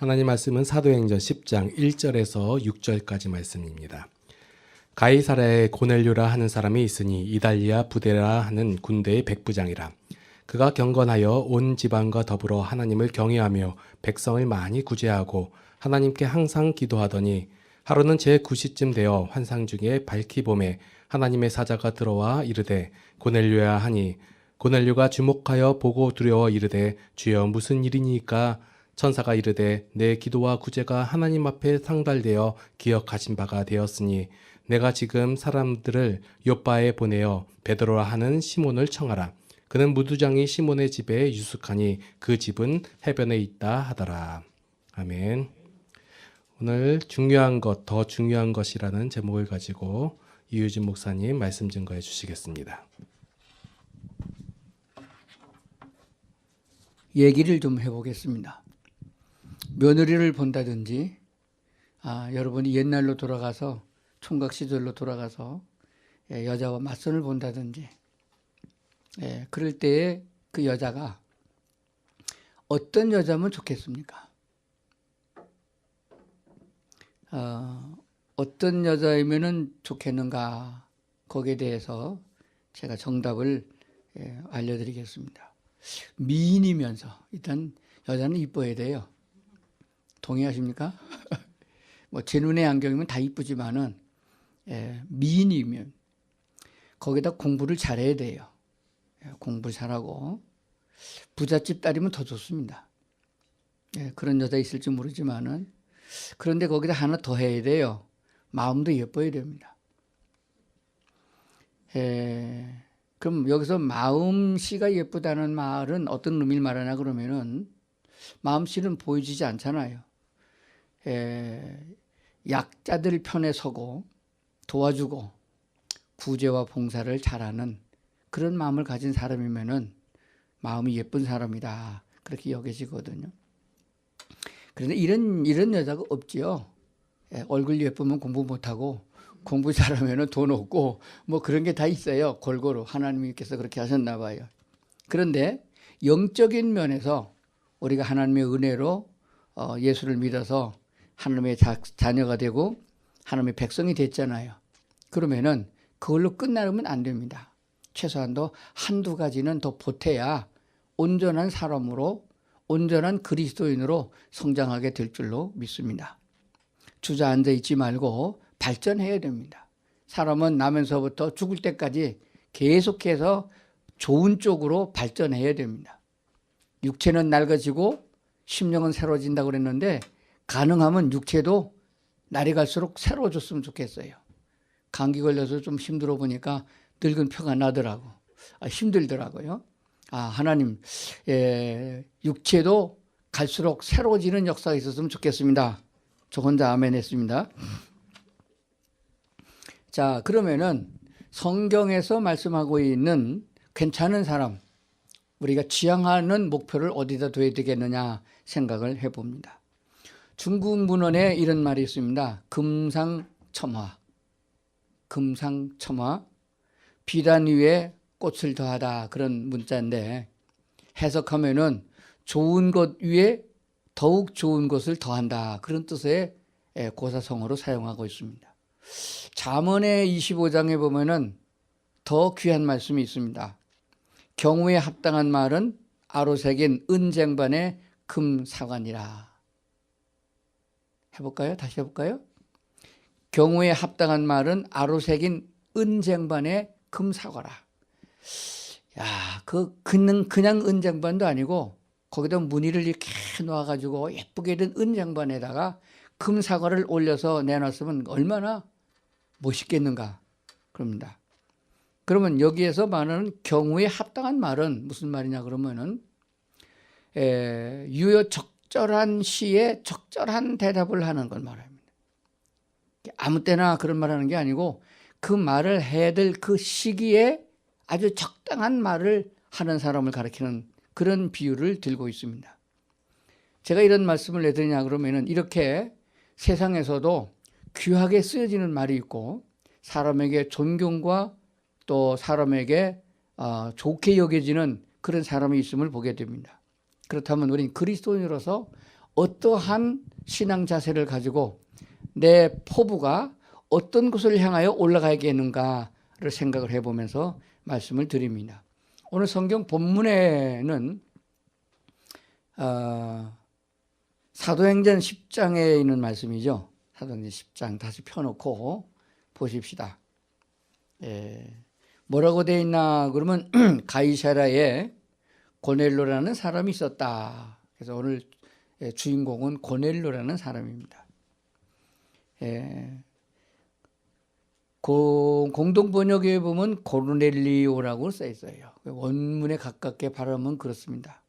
하나님 말씀은 사도행전 10장 1절에서 6절까지 말씀입니다. 가이사랴에 고넬료라 하는 사람이 있으니 이달리아 부데라 하는 군대의 백부장이라. 그가 경건하여 온 지방과 더불어 하나님을 경외하며 백성을 많이 구제하고 하나님께 항상 기도하더니 하루는 제9시쯤 되어 환상 중에 밝히 봄에 하나님의 사자가 들어와 이르되 고넬료야 하니 고넬료가 주목하여 보고 두려워 이르되 주여 무슨 일이니까? 천사가 이르되 내 기도와 구제가 하나님 앞에 상달되어 기억하신 바가 되었으니 내가 지금 사람들을 요빠에 보내어 베드로라 하는 시몬을 청하라. 그는 무두장이 시몬의 집에 유숙하니 그 집은 해변에 있다 하더라. 아멘. 오늘 중요한 것, 더 중요한 것이라는 제목을 가지고 이유진 목사님 말씀 증거해 주시겠습니다. 얘기를 좀 해보겠습니다. 며느리를 본다든지, 여러분이 옛날로 돌아가서 총각 시절로 돌아가서 여자와 맞선을 본다든지, 그럴 때에 그 여자가 어떤 여자면 좋겠습니까? 어떤 여자이면은 좋겠는가? 거기에 대해서 제가 정답을 알려드리겠습니다. 미인이면서 일단 여자는 이뻐야 돼요. 동의하십니까? 뭐 제 눈의 안경이면 다 이쁘지만은 미인이면 거기다 공부를 잘해야 돼요. 공부를 잘하고 부잣집 딸이면 더 좋습니다. 그런 여자 있을지 모르지만은 그런데 거기다 하나 더 해야 돼요. 마음도 예뻐야 됩니다. 그럼 여기서 마음씨가 예쁘다는 말은 어떤 의미를 말하냐 그러면은 마음씨는 보여지지 않잖아요. 약자들 편에 서고 도와주고 구제와 봉사를 잘하는 그런 마음을 가진 사람이면은 마음이 예쁜 사람이다. 그렇게 여겨지거든요. 그런데 이런 여자가 없지요. 얼굴 예쁘면 공부 못하고 공부 잘하면 돈 없고 뭐 그런 게 다 있어요. 골고루 하나님께서 그렇게 하셨나 봐요. 그런데 영적인 면에서 우리가 하나님의 은혜로 예수를 믿어서 하나님의 자녀가 되고 하나님의 백성이 됐잖아요. 그러면은 그걸로 끝나면 안 됩니다. 최소한도 한두 가지는 더 보태야 온전한 사람으로 온전한 그리스도인으로 성장하게 될 줄로 믿습니다. 주저앉아 있지 말고 발전해야 됩니다. 사람은 나면서부터 죽을 때까지 계속해서 좋은 쪽으로 발전해야 됩니다. 육체는 낡아지고 심령은 새로워진다고 그랬는데 가능하면 육체도 날이 갈수록 새로워졌으면 좋겠어요. 감기 걸려서 좀 힘들어 보니까 늙은 표가 나더라고. 힘들더라고요. 하나님, 육체도 갈수록 새로워지는 역사가 있었으면 좋겠습니다. 저 혼자 아멘 했습니다. 자, 그러면은 성경에서 말씀하고 있는 괜찮은 사람, 우리가 지향하는 목표를 어디다 둬야 되겠느냐 생각을 해봅니다. 중국 문헌에 이런 말이 있습니다. 금상첨화. 금상첨화. 비단 위에 꽃을 더하다. 그런 문자인데 해석하면은 좋은 것 위에 더욱 좋은 것을 더한다. 그런 뜻의 고사성어로 사용하고 있습니다. 잠언의 25장에 보면은 더 귀한 말씀이 있습니다. 경우에 합당한 말은 아로새긴 은쟁반의 금사관이라. 해볼까요? 다시 해볼까요? 경우에 합당한 말은 아로새긴 은쟁반의 금사과라. 그냥 은쟁반도 아니고 거기다 무늬를 이렇게 놓아가지고 예쁘게 된 은쟁반에다가 금사과를 올려서 내놨으면 얼마나 멋있겠는가 그럽니다. 그러면 여기에서 말하는 경우에 합당한 말은 무슨 말이냐 그러면은 유효 적절한 시에 적절한 대답을 하는 걸 말합니다. 아무 때나 그런 말하는 게 아니고 그 말을 해야 될 그 시기에 아주 적당한 말을 하는 사람을 가리키는 그런 비유를 들고 있습니다. 제가 이런 말씀을 왜 드리냐 그러면은 이렇게 세상에서도 귀하게 쓰여지는 말이 있고 사람에게 존경과 또 사람에게 좋게 여겨지는 그런 사람이 있음을 보게 됩니다. 그렇다면 우리는 그리스도인으로서 어떠한 신앙 자세를 가지고 내 포부가 어떤 곳을 향하여 올라가야겠는가를 생각을 해보면서 말씀을 드립니다. 오늘 성경 본문에는 사도행전 10장에 있는 말씀이죠. 사도행전 10장 다시 펴놓고 보십시다. 뭐라고 되어 있나 그러면 가이사랴에 고넬료라는 사람이 있었다. 그래서 오늘 주인공은 고넬료라는 사람입니다. 공동 번역에 보면 고넬리오라고 써 있어요. 원문에 가깝게 발음은 그렇습니다.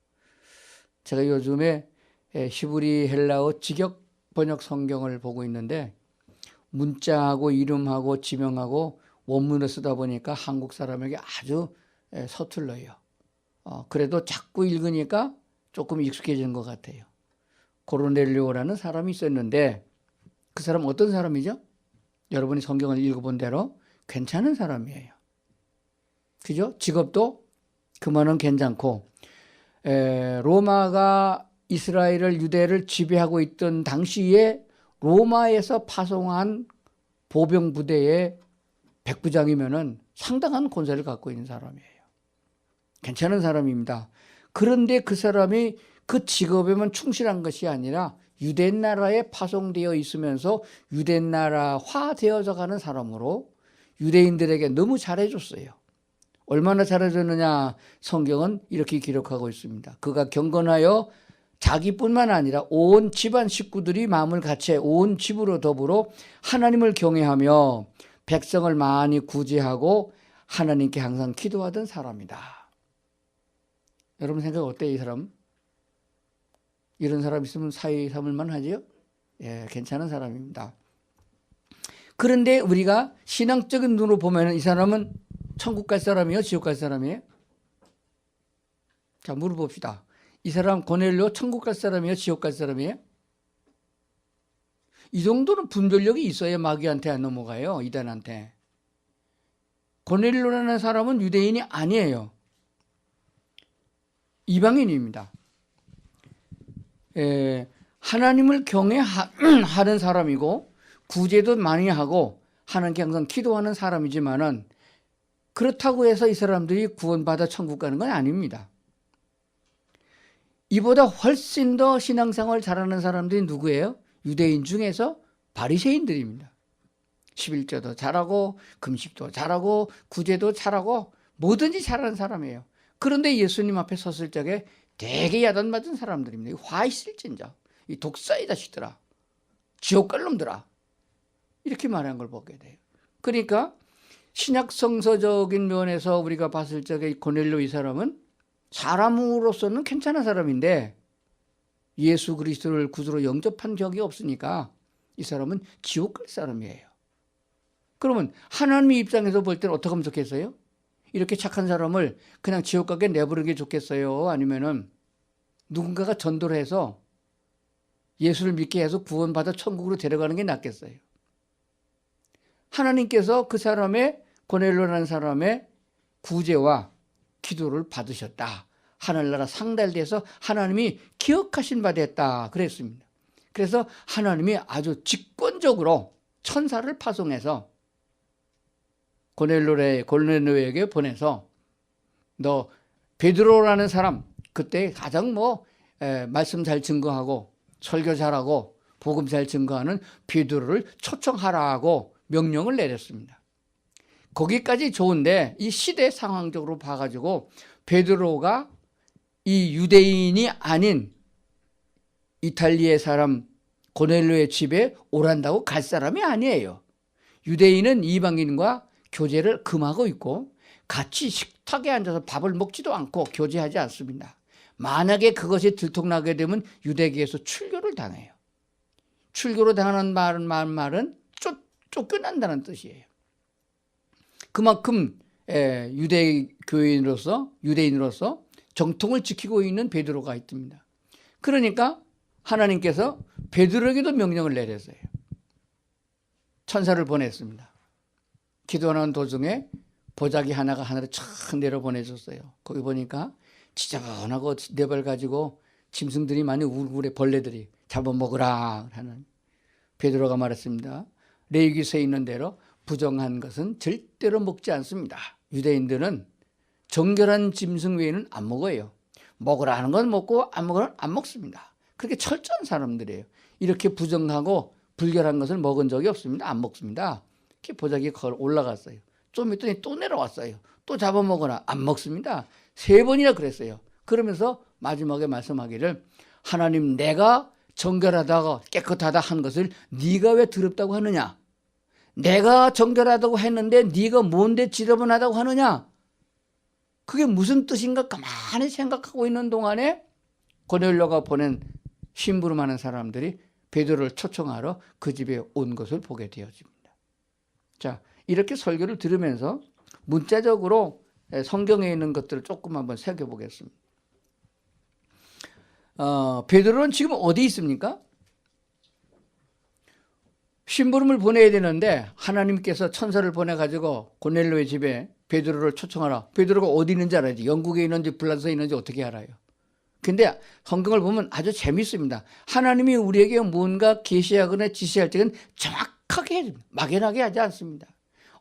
제가 요즘에 히브리 헬라어 직역 번역 성경을 보고 있는데 문자하고 이름하고 지명하고 원문을 쓰다 보니까 한국 사람에게 아주 서툴러요. 그래도 자꾸 읽으니까 조금 익숙해지는 것 같아요. 고넬료라는 사람이 있었는데 그 사람 어떤 사람이죠? 여러분이 성경을 읽어본 대로 괜찮은 사람이에요. 그죠? 직업도 그만은 괜찮고 로마가 이스라엘을 유대를 지배하고 있던 당시에 로마에서 파송한 보병 부대의 백부장이면은 상당한 권세를 갖고 있는 사람이에요. 괜찮은 사람입니다. 그런데 그 사람이 그 직업에만 충실한 것이 아니라 유대 나라에 파송되어 있으면서 유대 나라화 되어져 가는 사람으로 유대인들에게 너무 잘해줬어요. 얼마나 잘해줬느냐 성경은 이렇게 기록하고 있습니다. 그가 경건하여 자기뿐만 아니라 온 집안 식구들이 마음을 같이 온 집으로 더불어 하나님을 경외하며 백성을 많이 구제하고 하나님께 항상 기도하던 사람이다. 여러분 생각 어때요? 이 사람? 이런 사람 있으면 사위 삼을만 하지요? 괜찮은 사람입니다. 그런데 우리가 신앙적인 눈으로 보면 이 사람은 천국 갈 사람이에요? 지옥 갈 사람이에요? 자, 물어봅시다. 이 사람 고넬료 천국 갈 사람이에요? 지옥 갈 사람이에요? 이 정도는 분별력이 있어야 마귀한테 안 넘어가요. 이단한테. 고넬료라는 사람은 유대인이 아니에요. 이방인입니다. 하나님을 경외하는 사람이고 구제도 많이 하고 하나님께 항상 기도하는 사람이지만은 그렇다고 해서 이 사람들이 구원받아 천국 가는 건 아닙니다. 이보다 훨씬 더 신앙생활 잘하는 사람들이 누구예요? 유대인 중에서 바리새인들입니다. 11조도 잘하고 금식도 잘하고 구제도 잘하고 뭐든지 잘하는 사람이에요. 그런데 예수님 앞에 섰을 적에 되게 야단맞은 사람들입니다. 화 있을진저, 이 독사의 자식들아, 지옥 갈 놈들아, 이렇게 말하는 걸 보게 돼요. 그러니까 신약 성서적인 면에서 우리가 봤을 적에 고넬료 이 사람은 사람으로서는 괜찮은 사람인데 예수 그리스도를 구주로 영접한 적이 없으니까 이 사람은 지옥 갈 사람이에요. 그러면 하나님의 입장에서 볼 때는 어떻게 하면 좋겠어요? 이렇게 착한 사람을 그냥 지옥 가게 내버리는 게 좋겠어요? 아니면은 누군가가 전도를 해서 예수를 믿게 해서 구원받아 천국으로 데려가는 게 낫겠어요? 하나님께서 그 사람의 고넬료라는 사람의 구제와 기도를 받으셨다. 하늘나라 상달돼서 하나님이 기억하신 바 됐다. 그랬습니다. 그래서 하나님이 아주 직권적으로 천사를 파송해서 고넬료에게 보내서 너 베드로라는 사람, 그때 가장 말씀 잘 증거하고 설교 잘하고 복음 잘 증거하는 베드로를 초청하라고 명령을 내렸습니다. 거기까지 좋은데 이 시대 상황적으로 봐가지고 베드로가 이 유대인이 아닌 이탈리아 사람 고넬료의 집에 오란다고 갈 사람이 아니에요. 유대인은 이방인과 교제를 금하고 있고 같이 식탁에 앉아서 밥을 먹지도 않고 교제하지 않습니다. 만약에 그것이 들통나게 되면 유대계에서 출교를 당해요. 출교로 당하는 말은 쫓겨난다는 뜻이에요. 그만큼 유대인으로서 정통을 지키고 있는 베드로가 있습니다. 그러니까 하나님께서 베드로에게도 명령을 내렸어요. 천사를 보냈습니다. 기도하는 도중에 보자기 하나가 하늘에 촥 내려보내줬어요. 거기 보니까 지저분하고 네 발 가지고 짐승들이 많이 울고래 벌레들이 잡아먹으라 하는 베드로가 말했습니다. 레위기서에 있는 대로 부정한 것은 절대로 먹지 않습니다. 유대인들은 정결한 짐승 외에는 안 먹어요. 먹으라 하는 건 먹고 안 먹으라 안 먹습니다. 그렇게 철저한 사람들이에요. 이렇게 부정하고 불결한 것을 먹은 적이 없습니다. 안 먹습니다. 이렇게 보자기에 올라갔어요. 좀 있더니 또 내려왔어요. 또 잡아먹으라 안 먹습니다. 3번이나 그랬어요. 그러면서 마지막에 말씀하기를 하나님 내가 정결하다고 깨끗하다 한 것을 네가 왜 더럽다고 하느냐? 내가 정결하다고 했는데 네가 뭔데 지저분하다고 하느냐? 그게 무슨 뜻인가 가만히 생각하고 있는 동안에 고넬료가 보낸 심부름하는 사람들이 베드로를 초청하러 그 집에 온 것을 보게 되어집니다. 자, 이렇게 설교를 들으면서 문자적으로 성경에 있는 것들을 조금 한번 살펴보겠습니다. 베드로는 지금 어디 있습니까? 심부름을 보내야 되는데 하나님께서 천사를 보내가지고 고넬료의 집에 베드로를 초청하라. 베드로가 어디 있는지 알아야지. 영국에 있는지 불란서에 있는지 어떻게 알아요? 근데 성경을 보면 아주 재밌습니다. 하나님이 우리에게 뭔가 계시하거나 지시할 때는 정확하게 해줍니다. 막연하게 하지 않습니다.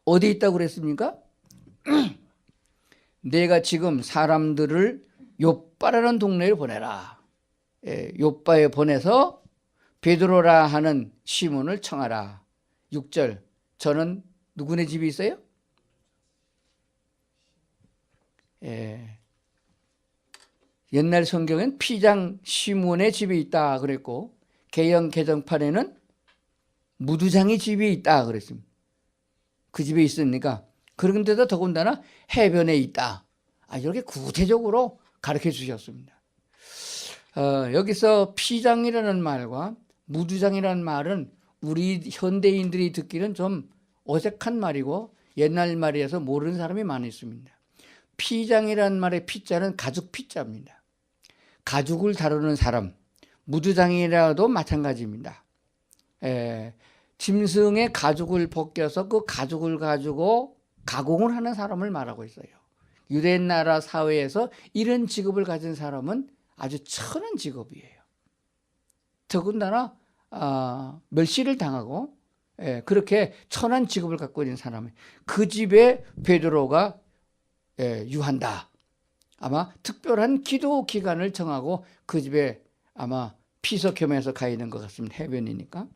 어디 있다고 그랬습니까? 내가 지금 사람들을 욥바라는 동네에 보내라. 욥바에 보내서 베드로라 하는 시몬을 청하라. 6절 저는 누구네 집이 있어요? 옛날 성경엔 피장 시몬의 집이 있다 그랬고 개영 개정판에는 무두장의 집이 있다 그랬습니다. 그 집에 있으니까 그런데도 더군다나 해변에 있다. 이렇게 구체적으로 가르쳐 주셨습니다. 여기서 피장이라는 말과 무두장이라는 말은 우리 현대인들이 듣기는 좀 어색한 말이고 옛날 말이어서 모르는 사람이 많이 있습니다. 피장이라는 말의 피자는 가죽 피자입니다. 가죽을 다루는 사람, 무두장이라도 마찬가지입니다. 짐승의 가죽을 벗겨서 그 가죽을 가지고 가공을 하는 사람을 말하고 있어요. 유대 나라 사회에서 이런 직업을 가진 사람은 아주 천한 직업이에요. 더군다나 멸시를 당하고 그렇게 천한 직업을 갖고 있는 사람이 그 집에 베드로가 유한다. 아마 특별한 기도 기간을 정하고 그 집에 아마 피서겸해서 가 있는 것 같습니다. 해변이니까.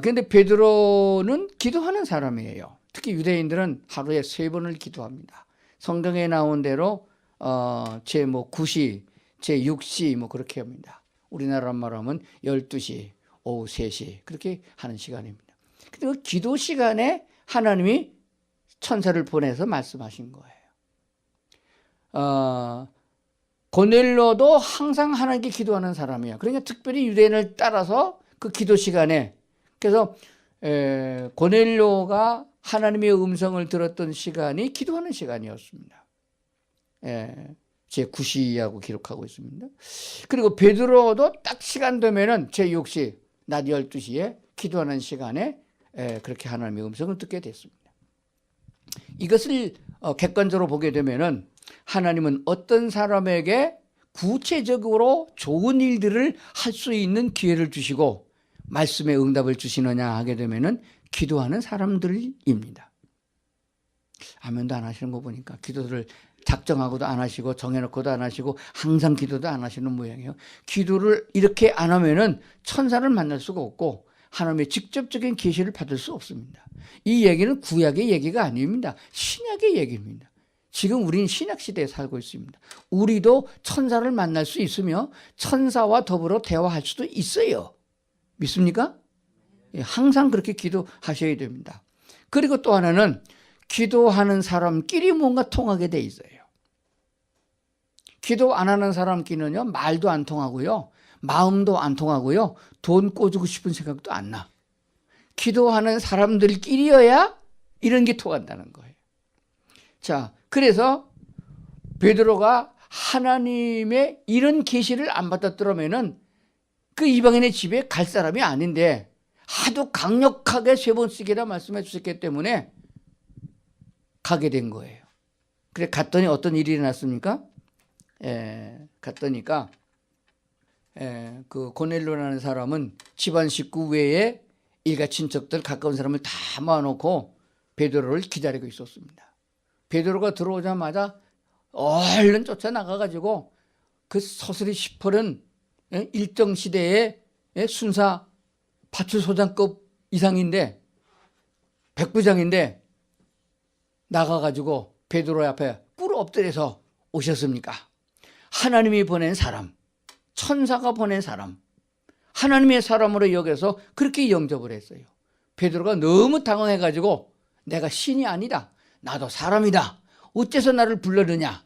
그런데 베드로는 기도하는 사람이에요. 특히 유대인들은 하루에 3번을 기도합니다. 성경에 나온 대로 제9시, 제6시 그렇게 합니다. 우리나라 말하면 12시, 오후 3시 그렇게 하는 시간입니다. 근데 그 기도 시간에 하나님이 천사를 보내서 말씀하신 거예요. 고넬료도 항상 하나님께 기도하는 사람이에요. 그러니까 특별히 유대인을 따라서 그 기도 시간에 그래서 고넬료가 하나님의 음성을 들었던 시간이 기도하는 시간이었습니다. 제9시하고 기록하고 있습니다. 그리고 베드로도 딱 시간 되면은 제6시, 낮 12시에 기도하는 시간에 그렇게 하나님의 음성을 듣게 됐습니다. 이것을 객관적으로 보게 되면은 하나님은 어떤 사람에게 구체적으로 좋은 일들을 할 수 있는 기회를 주시고 말씀의 응답을 주시느냐 하게 되면은 기도하는 사람들입니다. 아멘도 안 하시는 거 보니까 기도를 작정하고도 안 하시고 정해놓고도 안 하시고 항상 기도도 안 하시는 모양이에요. 기도를 이렇게 안 하면은 천사를 만날 수가 없고 하나님의 직접적인 계시를 받을 수 없습니다. 이 얘기는 구약의 얘기가 아닙니다. 신약의 얘기입니다. 지금 우리는 신약 시대에 살고 있습니다. 우리도 천사를 만날 수 있으며 천사와 더불어 대화할 수도 있어요. 믿습니까? 항상 그렇게 기도하셔야 됩니다. 그리고 또 하나는 기도하는 사람끼리 뭔가 통하게 돼 있어요. 기도 안 하는 사람끼리는요, 말도 안 통하고요, 마음도 안 통하고요, 돈 꿔주고 싶은 생각도 안 나. 기도하는 사람들끼리여야 이런 게 통한다는 거예요. 자, 그래서 베드로가 하나님의 이런 계시를 안 받았더라면은 그 이방인의 집에 갈 사람이 아닌데 하도 강력하게 3번씩이나 말씀해 주셨기 때문에 가게 된 거예요. 그래 갔더니 어떤 일이 일어났습니까? 갔더니까 그 고넬료라는 사람은 집안 식구 외에 일가 친척들 가까운 사람을 다 모아놓고 베드로를 기다리고 있었습니다. 베드로가 들어오자마자 얼른 쫓아나가가지고 그 서슬이 시퍼런 일정 시대의 순사 파출소장급 이상인데 백부장인데 나가가지고 베드로 앞에 꿇어 엎드려서 오셨습니까? 하나님이 보낸 사람, 천사가 보낸 사람, 하나님의 사람으로 여겨서 그렇게 영접을 했어요. 베드로가 너무 당황해가지고 내가 신이 아니다, 나도 사람이다, 어째서 나를 불러느냐,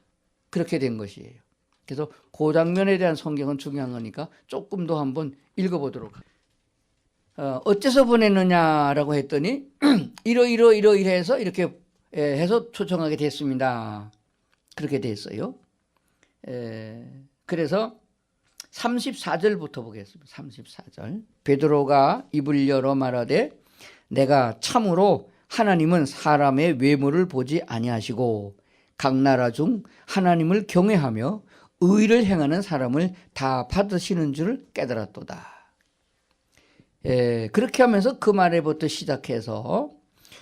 그렇게 된 것이에요. 그래서 그 장면에 대한 성경은 중요한 거니까 조금 더 한번 읽어보도록 합니다. 어째서 보냈느냐라고 했더니 이러이러해서 이렇게 해서 초청하게 됐습니다. 그렇게 됐어요. 그래서 34절부터 보겠습니다. 34절. 베드로가 입을 열어 말하되 내가 참으로 하나님은 사람의 외모를 보지 아니하시고 각 나라 중 하나님을 경외하며 의를 행하는 사람을 다 받으시는 줄 깨달았도다. 그렇게 하면서 그 말에부터 시작해서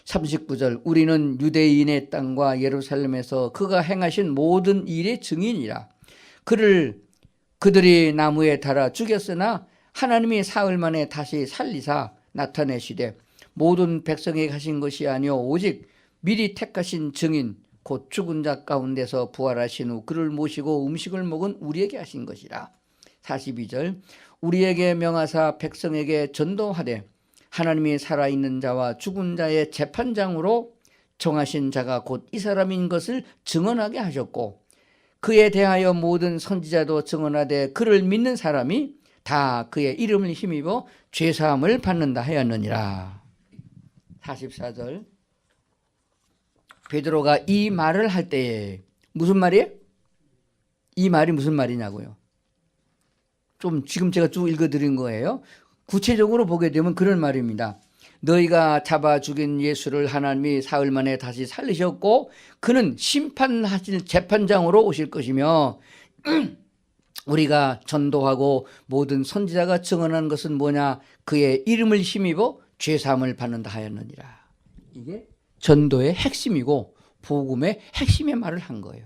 39절 우리는 유대인의 땅과 예루살렘에서 그가 행하신 모든 일의 증인이라. 그들이 나무에 달아 죽였으나 하나님이 사흘 만에 다시 살리사 나타내시되 모든 백성에게 하신 것이 아니요 오직 미리 택하신 증인 곧 죽은 자 가운데서 부활하신 후 그를 모시고 음식을 먹은 우리에게 하신 것이라. 42절 우리에게 명하사 백성에게 전도하되 하나님이 살아있는 자와 죽은 자의 재판장으로 정하신 자가 곧 이 사람인 것을 증언하게 하셨고 그에 대하여 모든 선지자도 증언하되 그를 믿는 사람이 다 그의 이름을 힘입어 죄사함을 받는다 하였느니라. 44절 베드로가 이 말을 할 때에 무슨 말이에요? 이 말이 무슨 말이냐고요? 좀 지금 제가 쭉 읽어드린 거예요. 구체적으로 보게 되면 그런 말입니다. 너희가 잡아 죽인 예수를 하나님이 사흘 만에 다시 살리셨고 그는 심판하실 재판장으로 오실 것이며 우리가 전도하고 모든 선지자가 증언한 것은 뭐냐? 그의 이름을 힘입어 죄사함을 받는다 하였느니라. 이게 전도의 핵심이고 복음의 핵심의 말을 한 거예요.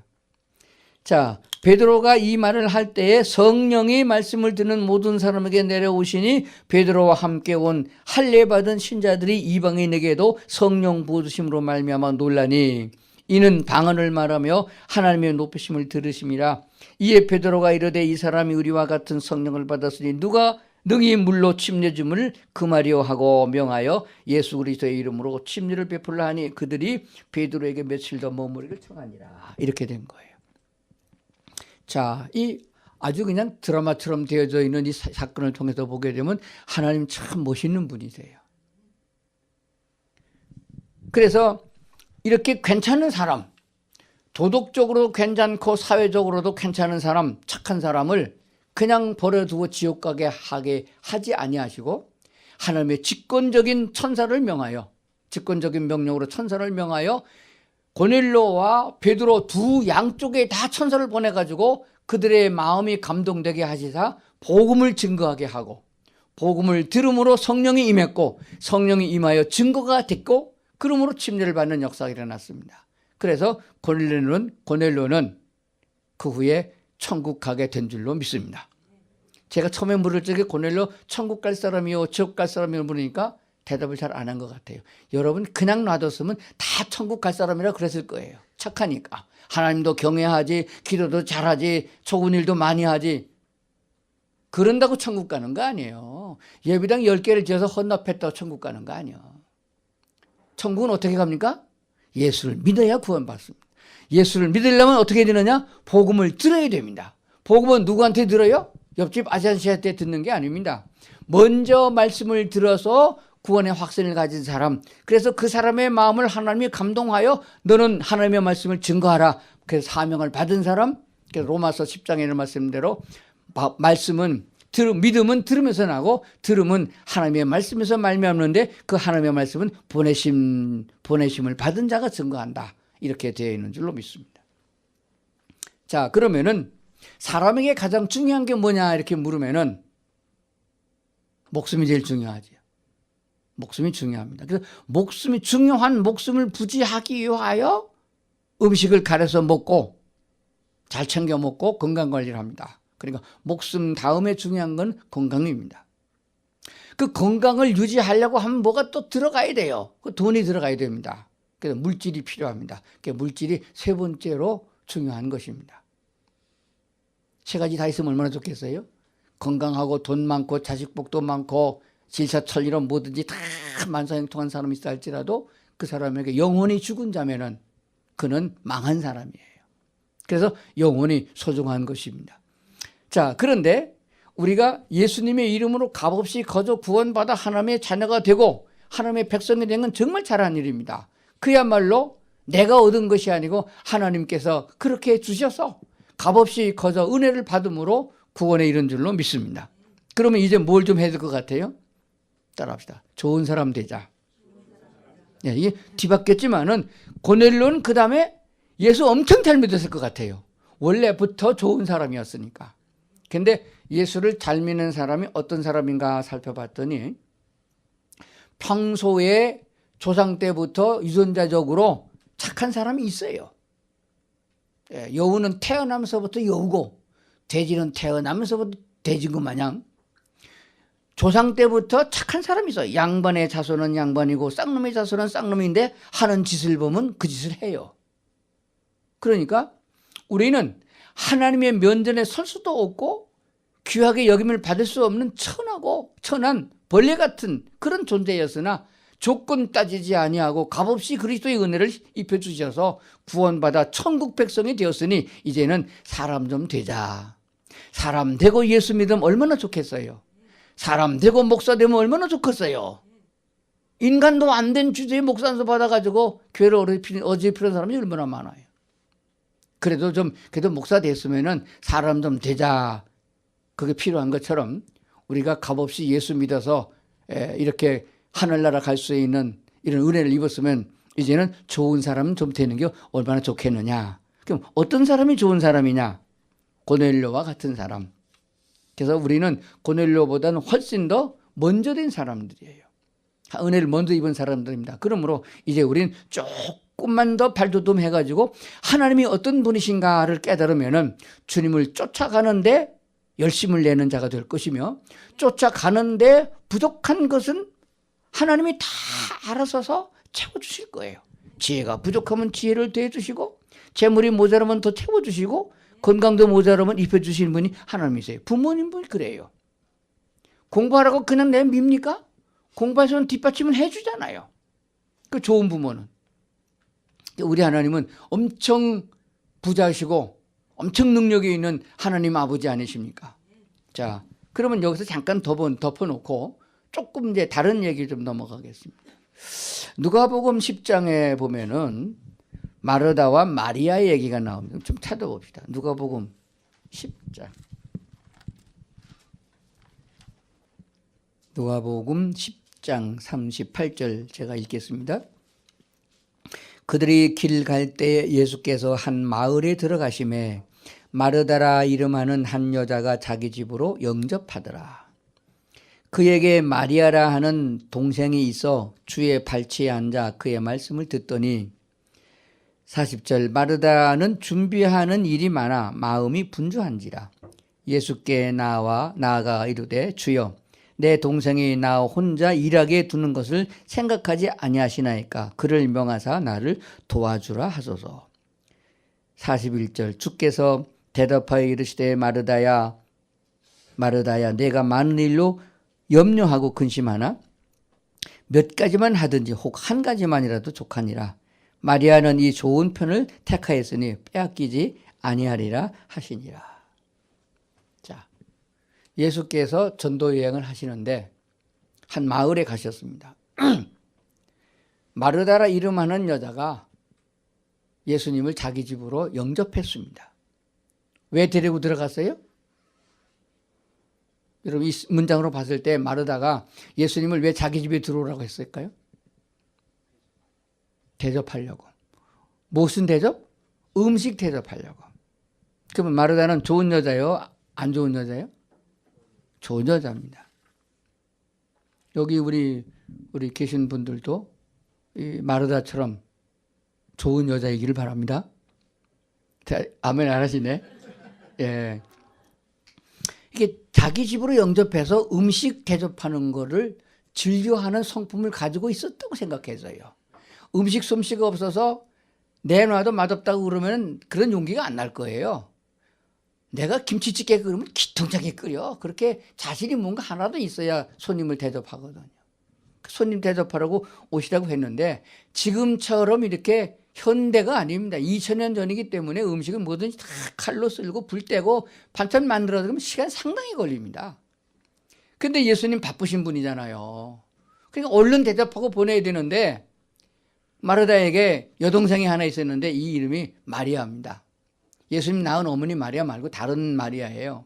자, 베드로가 이 말을 할 때에 성령이 말씀을 듣는 모든 사람에게 내려오시니 베드로와 함께 온 할례 받은 신자들이 이방인에게도 성령 부으심으로 말미암아 놀라니 이는 방언을 말하며 하나님의 높으심을 들으심이라. 이에 베드로가 이르되 이 사람이 우리와 같은 성령을 받았으니 누가 능히 물로 침례줌을 금하리요 하고 명하여 예수 그리스도의 이름으로 침례를 베풀라 하니 그들이 베드로에게 며칠 더 머무르기를 청하니라. 이렇게 된 거예요. 자, 이 아주 그냥 드라마처럼 되어져 있는 이 사건을 통해서 보게 되면 하나님 참 멋있는 분이세요. 그래서 이렇게 괜찮은 사람, 도덕적으로 괜찮고 사회적으로도 괜찮은 사람, 착한 사람을 그냥 버려두고 지옥 가게 하게 하지 아니하시고 하나님의 직권적인 천사를 명하여 직권적인 명령으로 천사를 명하여 고넬료와 베드로 두 양쪽에 다 천사를 보내가지고 그들의 마음이 감동되게 하시사 복음을 증거하게 하고 복음을 들음으로 성령이 임했고 성령이 임하여 증거가 됐고 그러므로 침례를 받는 역사가 일어났습니다. 그래서 고넬료는 그 후에 천국 가게 된 줄로 믿습니다. 제가 처음에 물을 적에 고넬료 천국 갈 사람이요 지옥 갈 사람이요 물으니까 대답을 잘 안 한 것 같아요. 여러분 그냥 놔뒀으면 다 천국 갈 사람이라 그랬을 거예요. 착하니까. 하나님도 경외하지, 기도도 잘하지, 좋은 일도 많이 하지. 그런다고 천국 가는 거 아니에요. 예배당 10개를 지어서 헌납했다고 천국 가는 거 아니에요. 천국은 어떻게 갑니까? 예수를 믿어야 구원받습니다. 예수를 믿으려면 어떻게 되느냐? 복음을 들어야 됩니다. 복음은 누구한테 들어요? 옆집 아저씨한테 듣는 게 아닙니다. 먼저 말씀을 들어서 구원의 확신을 가진 사람, 그래서 그 사람의 마음을 하나님이 감동하여 너는 하나님의 말씀을 증거하라. 그래서 사명을 받은 사람, 그래서 로마서 10장에 있는 말씀대로 말씀은 믿음은 들으면서 나고 들음은 하나님의 말씀에서 말미암는데 그 하나님의 말씀은 보내심을 받은 자가 증거한다. 이렇게 되어 있는 줄로 믿습니다. 자, 그러면은 사람에게 가장 중요한 게 뭐냐 이렇게 물으면은 목숨이 제일 중요하죠. 목숨이 중요합니다. 그래서 목숨이 중요한 목숨을 부지하기 위하여 음식을 가려서 먹고 잘 챙겨 먹고 건강 관리를 합니다. 그러니까 목숨 다음에 중요한 건 건강입니다. 그 건강을 유지하려고 하면 뭐가 또 들어가야 돼요. 그 돈이 들어가야 됩니다. 그래서 물질이 필요합니다. 그 물질이 세 번째로 중요한 것입니다. 세 가지 다 있으면 얼마나 좋겠어요? 건강하고 돈 많고 자식 복도 많고 질서천리로 뭐든지 다 만사형통한 사람이 있다 할지라도 그 사람에게 영혼이 죽은 자면은 그는 망한 사람이에요. 그래서 영혼이 소중한 것입니다. 자, 그런데 우리가 예수님의 이름으로 값없이 거저 구원받아 하나님의 자녀가 되고 하나님의 백성이 된 건 정말 잘한 일입니다. 그야말로 내가 얻은 것이 아니고 하나님께서 그렇게 주셔서 값없이 거저 은혜를 받음으로 구원에 이른 줄로 믿습니다. 그러면 이제 뭘 좀 해야 될 것 같아요? 따라합시다. 좋은 사람 되자. 네, 이게 뒤바뀌었지만은 고넬료는 그 다음에 예수 엄청 잘 믿었을 것 같아요. 원래부터 좋은 사람이었으니까. 근데 예수를 잘 믿는 사람이 어떤 사람인가 살펴봤더니 평소에 조상 때부터 유전자적으로 착한 사람이 있어요. 여우는 태어나면서부터 여우고 돼지는 태어나면서부터 돼지인 것 마냥 조상 때부터 착한 사람이 있어요. 양반의 자손은 양반이고 쌍놈의 자손은 쌍놈인데 하는 짓을 보면 그 짓을 해요. 그러니까 우리는 하나님의 면전에 설 수도 없고 귀하게 여김을 받을 수 없는 천하고 천한 벌레 같은 그런 존재였으나 조건 따지지 아니하고 값없이 그리스도의 은혜를 입혀주셔서 구원받아 천국 백성이 되었으니 이제는 사람 좀 되자. 사람 되고 예수 믿으면 얼마나 좋겠어요. 사람 되고 목사 되면 얼마나 좋겠어요. 인간도 안 된 주제에 목사 안수 받아가지고 교회를 어지럽히는 사람이 얼마나 많아요. 그래도 목사 됐으면은 사람 좀 되자. 그게 필요한 것처럼 우리가 값없이 예수 믿어서 이렇게 하늘나라 갈 수 있는 이런 은혜를 입었으면 이제는 좋은 사람 좀 되는 게 얼마나 좋겠느냐. 그럼 어떤 사람이 좋은 사람이냐? 고넬료와 같은 사람. 그래서 우리는 고넬료보다는 훨씬 더 먼저 된 사람들이에요. 은혜를 먼저 입은 사람들입니다. 그러므로 이제 우리는 조금만 더 발돋움해가지고 하나님이 어떤 분이신가를 깨달으면은 주님을 쫓아가는데 열심을 내는 자가 될 것이며 쫓아가는데 부족한 것은 하나님이 다 알아서서 채워주실 거예요. 지혜가 부족하면 지혜를 더해주시고 재물이 모자라면 더 채워주시고 건강도 모자라면 입혀주시는 분이 하나님이세요. 부모님분이 그래요. 공부하라고 그냥 내밉니까? 공부해서는 뒷받침은 해주잖아요. 그 좋은 부모는. 우리 하나님은 엄청 부자시고 엄청 능력이 있는 하나님 아버지 아니십니까? 자, 그러면 여기서 잠깐 덮어놓고 조금 이제 다른 얘기 좀 넘어가겠습니다. 누가복음 10장에 보면은 마르다와 마리아의 얘기가 나옵니다. 좀 찾아봅시다. 누가복음 10장. 누가복음 10장 38절 제가 읽겠습니다. 그들이 길 갈 때 예수께서 한 마을에 들어가심에 마르다라 이름하는 한 여자가 자기 집으로 영접하더라. 그에게 마리아라 하는 동생이 있어 주의 발치에 앉아 그의 말씀을 듣더니 40절 마르다는 준비하는 일이 많아 마음이 분주한지라 예수께 나아가 이르되 주여 내 동생이 나 혼자 일하게 두는 것을 생각하지 아니하시나이까 그를 명하사 나를 도와주라 하소서. 41절 주께서 대답하여 이르시되 마르다야 내가 많은 일로 염려하고 근심하나 몇 가지만 하든지 혹 한 가지만이라도 족하니라. 마리아는 이 좋은 편을 택하였으니 빼앗기지 아니하리라 하시니라. 자, 예수께서 전도 여행을 하시는데 한 마을에 가셨습니다. 마르다라 이름하는 여자가 예수님을 자기 집으로 영접했습니다. 왜 데리고 들어갔어요? 여러분 이 문장으로 봤을 때 마르다가 예수님을 왜 자기 집에 들어오라고 했을까요? 대접하려고. 무슨 대접? 음식 대접하려고. 그러면 마르다는 좋은 여자예요? 안 좋은 여자예요? 좋은 여자입니다. 여기 우리 계신 분들도 이 마르다처럼 좋은 여자이기를 바랍니다. 자, 아멘 안 하시네. 예. 이게 자기 집으로 영접해서 음식 대접하는 거를 즐겨하는 성품을 가지고 있었다고 생각해서요. 음식 솜씨가 없어서 내놔도 맛없다고 그러면 그런 용기가 안 날 거예요. 내가 김치찌개 끓이면 기통차게 끓여. 그렇게 자신이 뭔가 하나도 있어야 손님을 대접하거든요. 손님 대접하라고 오시라고 했는데 지금처럼 이렇게 현대가 아닙니다. 2000년 전이기 때문에 음식은 뭐든지 다 칼로 썰고 불 떼고 반찬 만들어서 그러면 시간 상당히 걸립니다. 근데 예수님 바쁘신 분이잖아요. 그러니까 얼른 대접하고 보내야 되는데 마르다에게 여동생이 하나 있었는데 이 이름이 마리아입니다. 예수님 낳은 어머니 마리아 말고 다른 마리아예요.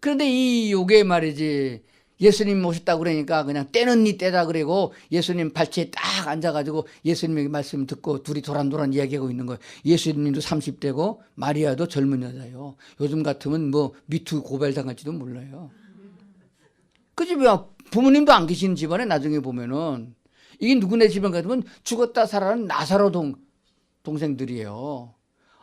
그런데 이 요게 말이지 예수님 오셨다고 그러니까 그냥 때는 니 때다 그러고 예수님 발치에 딱 앉아가지고 예수님의 말씀 듣고 둘이 도란도란 이야기하고 있는 거예요. 예수님도 30대고 마리아도 젊은 여자예요. 요즘 같으면 뭐 미투 고발당할지도 몰라요. 그 집에 부모님도 안 계시는 집안에 나중에 보면은 이게 누구네 집안 같으면 죽었다 살아난 나사로 동생들이에요.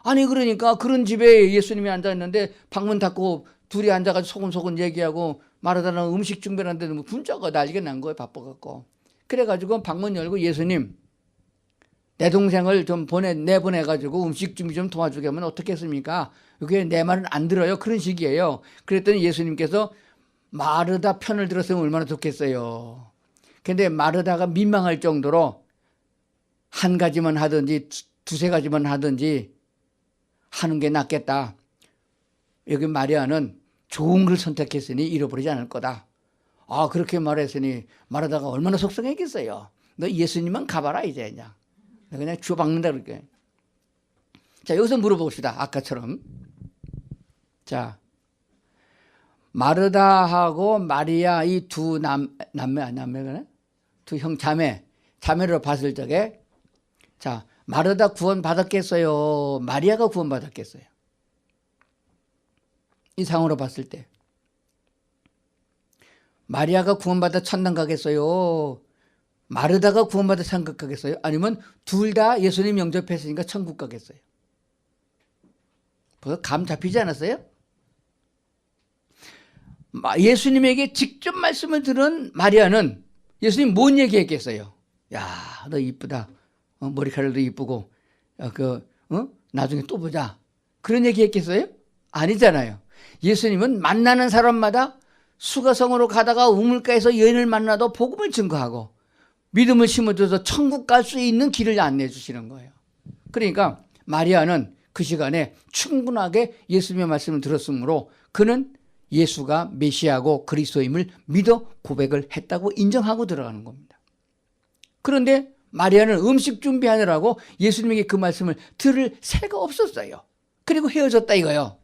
아니 그러니까 그런 집에 예수님이 앉아있는데 방문 닫고 둘이 앉아가지고 소곤소곤 얘기하고 마르다는 음식 준비하는데 뭐 분짜가 난리가 난 거예요. 바빠갖고. 그래가지고 방문 열고 예수님 내 동생을 좀 내보내가지고 음식 준비 좀 도와주게 하면 어떻겠습니까? 이게 내 말은 안 들어요. 그런 식이에요. 그랬더니 예수님께서 마르다 편을 들었으면 얼마나 좋겠어요. 근데 마르다가 민망할 정도로 한 가지만 하든지 두세 가지만 하든지 하는 게 낫겠다. 여기 마리아는 좋은 걸 선택했으니 잃어버리지 않을 거다. 아 그렇게 말했으니 마르다가 얼마나 속상했겠어요. 너 예수님만 가봐라 이제 그냥 주워박는다 그렇게. 자 여기서 물어봅시다. 아까처럼. 자 마르다하고 마리아 이 두 남매가 두 형 자매로 봤을 적에 자 마르다 구원 받았겠어요? 마리아가 구원 받았겠어요? 이 상으로 봤을 때 마리아가 구원받아 천당 가겠어요? 마르다가 구원받아 천국 가겠어요? 아니면 둘 다 예수님 영접했으니까 천국 가겠어요? 벌써 감 잡히지 않았어요? 예수님에게 직접 말씀을 들은 마리아는 예수님 뭔 얘기했겠어요? 야, 너 이쁘다. 머리카락도 이쁘고 나중에 또 보자. 그런 얘기 했겠어요? 아니잖아요. 예수님은 만나는 사람마다 수가성으로 가다가 우물가에서 여인을 만나도 복음을 증거하고 믿음을 심어줘서 천국 갈 수 있는 길을 안내해 주시는 거예요. 그러니까 마리아는 그 시간에 충분하게 예수님의 말씀을 들었으므로 그는 예수가 메시아고 그리스도임을 믿어 고백을 했다고 인정하고 들어가는 겁니다. 그런데 마리아는 음식 준비하느라고 예수님에게 그 말씀을 들을 새가 없었어요. 그리고 헤어졌다 이거예요.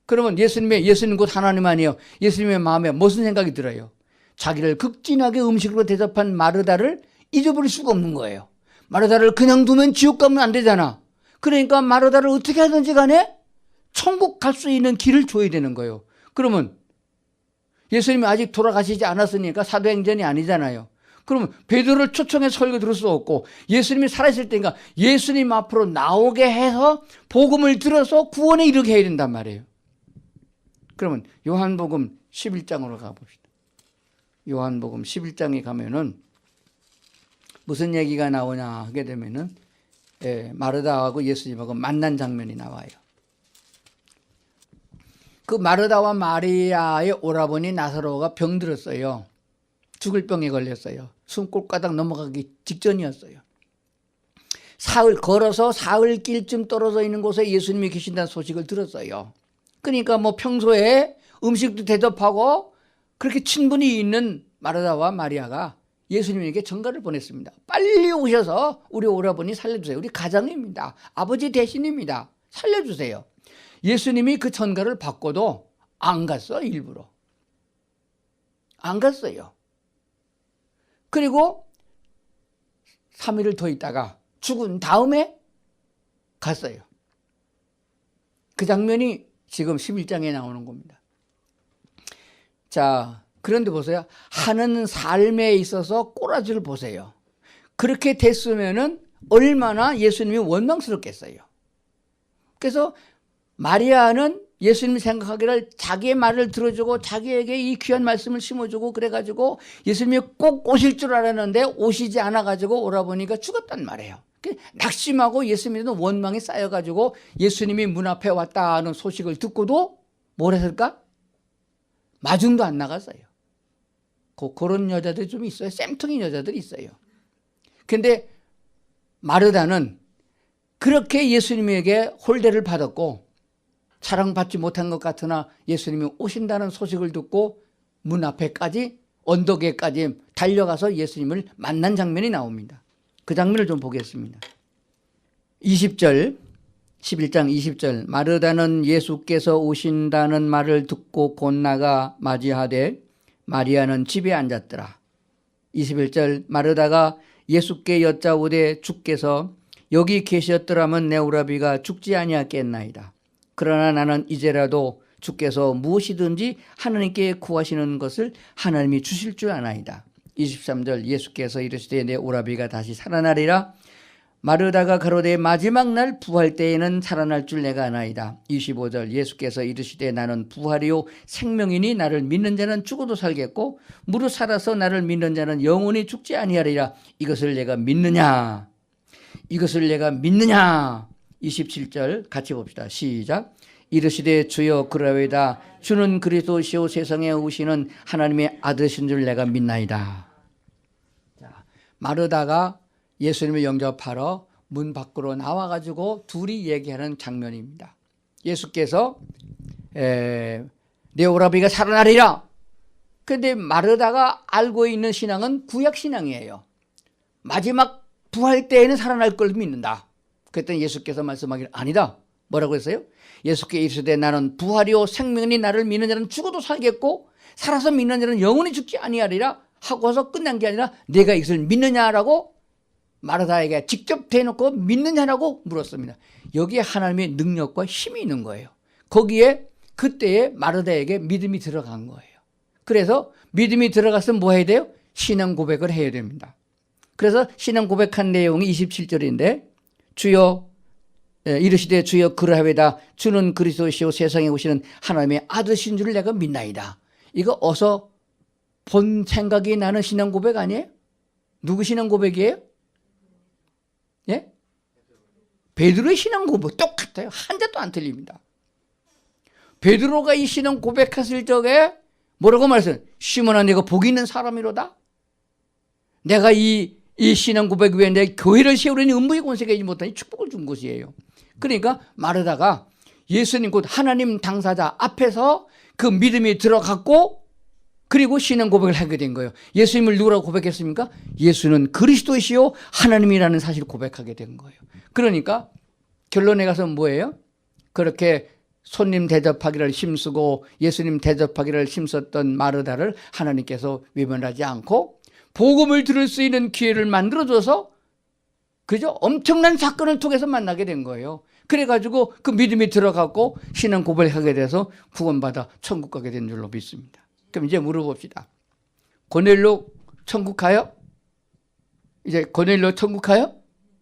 그러면 예수님 곧 하나님 아니에요. 예수님의 마음에 무슨 생각이 들어요? 자기를 극진하게 음식으로 대접한 마르다를 잊어버릴 수가 없는 거예요. 마르다를 그냥 두면 지옥 가면 안 되잖아. 그러니까 마르다를 어떻게 하든지 간에 천국 갈 수 있는 길을 줘야 되는 거예요. 그러면 예수님이 아직 돌아가시지 않았으니까 사도행전이 아니잖아요. 그러면 베드로를 초청해 설교 들을 수 없고 예수님이 살아있을 때니까 예수님 앞으로 나오게 해서 복음을 들어서 구원에 이르게 해야 된단 말이에요. 그러면 요한복음 11장으로 가봅시다. 요한복음 11장에 가면은 무슨 얘기가 나오냐 하게 되면은 마르다하고 예수님하고 만난 장면이 나와요. 그 마르다와 마리아의 오라버니 나사로가 병들었어요. 죽을 병에 걸렸어요. 숨골가닥 넘어가기 직전이었어요. 걸어서 사흘길쯤 떨어져 있는 곳에 예수님이 계신다는 소식을 들었어요. 그러니까 뭐 평소에 음식도 대접하고 그렇게 친분이 있는 마르다와 마리아가 예수님에게 전가를 보냈습니다. 빨리 오셔서 우리 오라버니 살려주세요. 우리 가장입니다. 아버지 대신입니다. 살려주세요. 예수님이 그 전가를 받고도 안 갔어, 일부러. 안 갔어요. 그리고 3일을 더 있다가 죽은 다음에 갔어요. 그 장면이 지금 11장에 나오는 겁니다. 자, 그런데 보세요. 하는 삶에 있어서 꼬라지를 보세요. 그렇게 됐으면은 얼마나 예수님이 원망스럽겠어요. 그래서 마리아는 예수님이 생각하기를 자기의 말을 들어주고 자기에게 이 귀한 말씀을 심어주고 그래가지고 예수님이 꼭 오실 줄 알았는데 오시지 않아가지고 오라보니까 죽었단 말이에요. 낙심하고 예수님에 대한 원망이 쌓여가지고 예수님이 문 앞에 왔다는 소식을 듣고도 뭘 했을까? 마중도 안 나갔어요. 그런 여자들이 좀 있어요. 쌤통인 여자들이 있어요. 근데 마르다는 그렇게 예수님에게 홀대를 받았고 사랑받지 못한 것 같으나 예수님이 오신다는 소식을 듣고 문 앞에까지 언덕에까지 달려가서 예수님을 만난 장면이 나옵니다. 그 장면을 좀 보겠습니다. 20절 11장 20절 마르다는 예수께서 오신다는 말을 듣고 곧 나가 맞이하되 마리아는 집에 앉았더라. 21절 마르다가 예수께 여짜오되 주께서 여기 계셨더라면 내 오라비가 죽지 아니하겠나이다. 그러나 나는 이제라도 주께서 무엇이든지 하나님께 구하시는 것을 하나님이 주실 줄 아나이다. 23절 예수께서 이르시되 내 오라비가 다시 살아나리라. 마르다가 가로되 마지막 날 부활 때에는 살아날 줄 내가 아나이다. 25절 예수께서 이르시되 나는 부활이요 생명이니 나를 믿는 자는 죽어도 살겠고 무릇 살아서 나를 믿는 자는 영원히 죽지 아니하리라. 이것을 내가 믿느냐? 이것을 내가 믿느냐? 27절 같이 봅시다. 시작. 이르시되 주여 그러하오이다. 주는 그리스도시요 세상에 오시는 하나님의 아들이신 줄 내가 믿나이다. 자, 마르다가 예수님을 영접하러 문 밖으로 나와가지고 둘이 얘기하는 장면입니다. 예수께서 내 오라비가 살아나리라. 그런데 마르다가 알고 있는 신앙은 구약 신앙이에요. 마지막 부활 때에는 살아날 걸 믿는다. 그랬더니 예수께서 말씀하기를 아니다. 뭐라고 했어요? 예수께 이르시되 나는 부활이요 생명이니 나를 믿는 자는 죽어도 살겠고 살아서 믿는 자는 영원히 죽지 아니하리라 하고서 끝난 게 아니라 내가 이것을 믿느냐라고 마르다에게 직접 대놓고 믿느냐라고 물었습니다. 여기에 하나님의 능력과 힘이 있는 거예요. 거기에 그때에 마르다에게 믿음이 들어간 거예요. 그래서 믿음이 들어갔으면 뭐 해야 돼요? 신앙 고백을 해야 됩니다. 그래서 신앙 고백한 내용이 27절인데 주여 이르시되 주여 그러하오이다. 주는 그리스도시요 세상에 오시는 하나님의 아들이신 줄 내가 믿나이다. 이거 어서 본 생각이 나는 신앙 고백 아니에요? 누구 신앙 고백이에요? 예? 베드로의 신앙 고백 똑같아요. 한자도 안 틀립니다. 베드로가 이 신앙 고백했을 적에 뭐라고 말했어요? 시몬아 내가 복이 있는 사람이로다. 내가 이 신앙 고백 위에 내 교회를 세우려니 음부의 권세가 있지 못하니 축복을 준 것이에요. 그러니까 마르다가 예수님 곧 하나님 당사자 앞에서 그 믿음이 들어갔고 그리고 신앙 고백을 하게 된 거예요. 예수님을 누구라고 고백했습니까? 예수는 그리스도이시요 하나님이라는 사실을 고백하게 된 거예요. 그러니까 결론에 가서 뭐예요? 그렇게 손님 대접하기를 힘쓰고 예수님 대접하기를 힘썼던 마르다를 하나님께서 외면하지 않고 복음을 들을 수 있는 기회를 만들어줘서 그죠? 엄청난 사건을 통해서 만나게 된 거예요. 그래가지고 그 믿음이 들어갔고 신앙 고백을 하게 돼서 구원받아 천국 가게 된 줄로 믿습니다. 그럼 이제 물어봅시다. 고넬료 천국 가요? 이제 고넬료 천국 가요?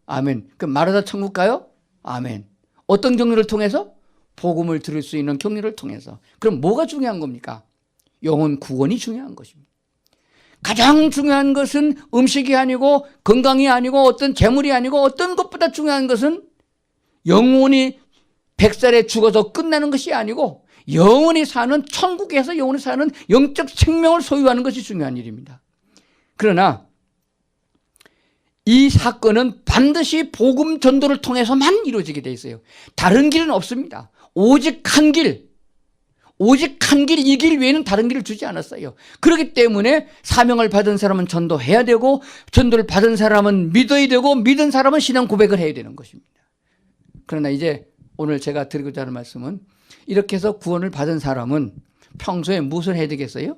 아멘. 그럼 마르다 천국 가요? 아멘. 어떤 경로를 통해서? 복음을 들을 수 있는 경로를 통해서. 그럼 뭐가 중요한 겁니까? 영혼 구원이 중요한 것입니다. 가장 중요한 것은 음식이 아니고 건강이 아니고 어떤 재물이 아니고 어떤 것보다 중요한 것은 영혼이 100살에 죽어서 끝나는 것이 아니고 영원히 사는 천국에서 영원히 사는 영적 생명을 소유하는 것이 중요한 일입니다. 그러나 이 사건은 반드시 복음 전도를 통해서만 이루어지게 돼 있어요. 다른 길은 없습니다. 오직 한 길, 이 길 외에는 다른 길을 주지 않았어요. 그렇기 때문에 사명을 받은 사람은 전도해야 되고 전도를 받은 사람은 믿어야 되고 믿은 사람은 신앙 고백을 해야 되는 것입니다. 그러나 이제 오늘 제가 드리고자 하는 말씀은 이렇게 해서 구원을 받은 사람은 평소에 무엇을 해야 되겠어요?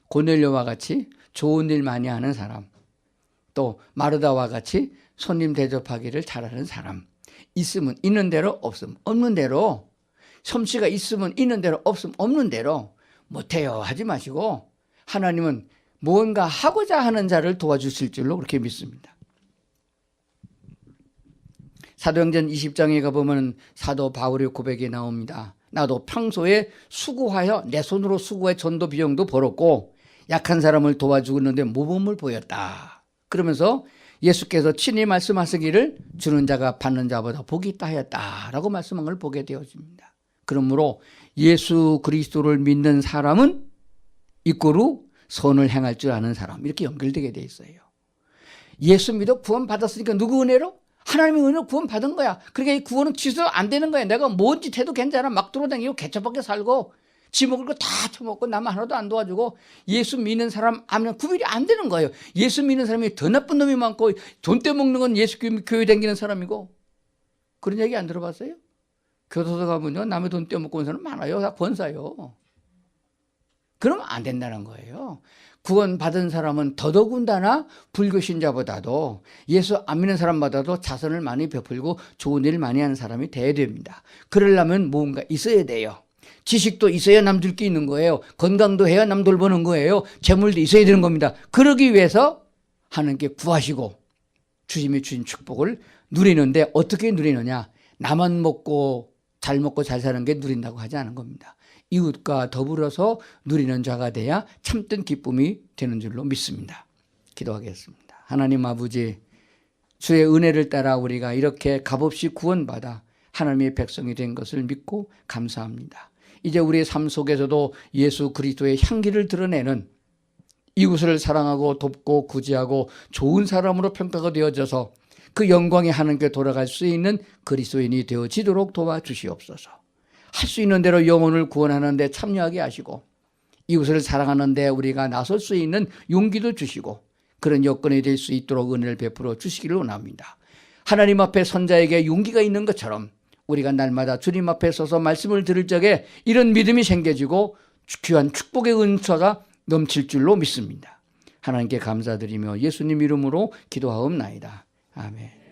고넬료와 같이 좋은 일 많이 하는 사람, 또 마르다와 같이 손님 대접하기를 잘하는 사람, 있으면 있는 대로 없으면 없는 대로, 솜씨가 있으면 있는 대로 없으면 없는 대로 못해요 하지 마시고 하나님은 무언가 하고자 하는 자를 도와주실 줄로 그렇게 믿습니다. 사도행전 20장에 가보면 사도 바울의 고백이 나옵니다. 나도 평소에 수고하여 내 손으로 수고해 전도 비용도 벌었고 약한 사람을 도와주는데 모범을 보였다. 그러면서 예수께서 친히 말씀하시기를 주는 자가 받는 자보다 복이 있다 하였다라고 말씀한 걸 보게 되어집니다. 그러므로 예수 그리스도를 믿는 사람은 이꼬루 선을 행할 줄 아는 사람 이렇게 연결되게 돼 있어요. 예수 믿어 구원 받았으니까 누구 은혜로? 하나님의 은혜로 구원 받은 거야. 그러니까 이 구원은 취소 안 되는 거야. 내가 뭔 짓 해도 괜찮아. 막 돌아다니고 개처밖에 살고 지 먹을 거 다 처먹고 남 하나도 안 도와주고 예수 믿는 사람 아면 구별이 안 되는 거예요. 예수 믿는 사람이 더 나쁜 놈이 많고 돈 떼먹는 건 예수 교회 다니는 사람이고 그런 얘기 안 들어봤어요? 교도소 가면요 남의 돈 떼먹고 온 사람 많아요. 다 권사요. 그러면 안 된다는 거예요. 구원 받은 사람은 더더군다나 불교 신자보다도 예수 안 믿는 사람보다도 자선을 많이 베풀고 좋은 일 많이 하는 사람이 돼야 됩니다. 그러려면 뭔가 있어야 돼요. 지식도 있어야 남줄 게 있는 거예요. 건강도 해야 남 돌보는 거예요. 재물도 있어야 되는 겁니다. 그러기 위해서 하나님께 구하시고 주님이 주신 축복을 누리는데 어떻게 누리느냐? 나만 먹고 잘 사는 게 누린다고 하지 않은 겁니다. 이웃과 더불어서 누리는 자가 돼야 참된 기쁨이 되는 줄로 믿습니다. 기도하겠습니다. 하나님 아버지, 주의 은혜를 따라 우리가 이렇게 값없이 구원받아 하나님의 백성이 된 것을 믿고 감사합니다. 이제 우리의 삶 속에서도 예수 그리스도의 향기를 드러내는 이웃을 사랑하고 돕고 구제하고 좋은 사람으로 평가가 되어져서 그 영광이 하나님께 돌아갈 수 있는 그리스도인이 되어지도록 도와주시옵소서. 할 수 있는 대로 영혼을 구원하는 데 참여하게 하시고 이웃을 사랑하는 데 우리가 나설 수 있는 용기도 주시고 그런 여건이 될 수 있도록 은혜를 베풀어 주시기를 원합니다. 하나님 앞에 선자에게 용기가 있는 것처럼 우리가 날마다 주님 앞에 서서 말씀을 들을 적에 이런 믿음이 생겨지고 귀한 축복의 은사가 넘칠 줄로 믿습니다. 하나님께 감사드리며 예수님 이름으로 기도하옵나이다. 아멘.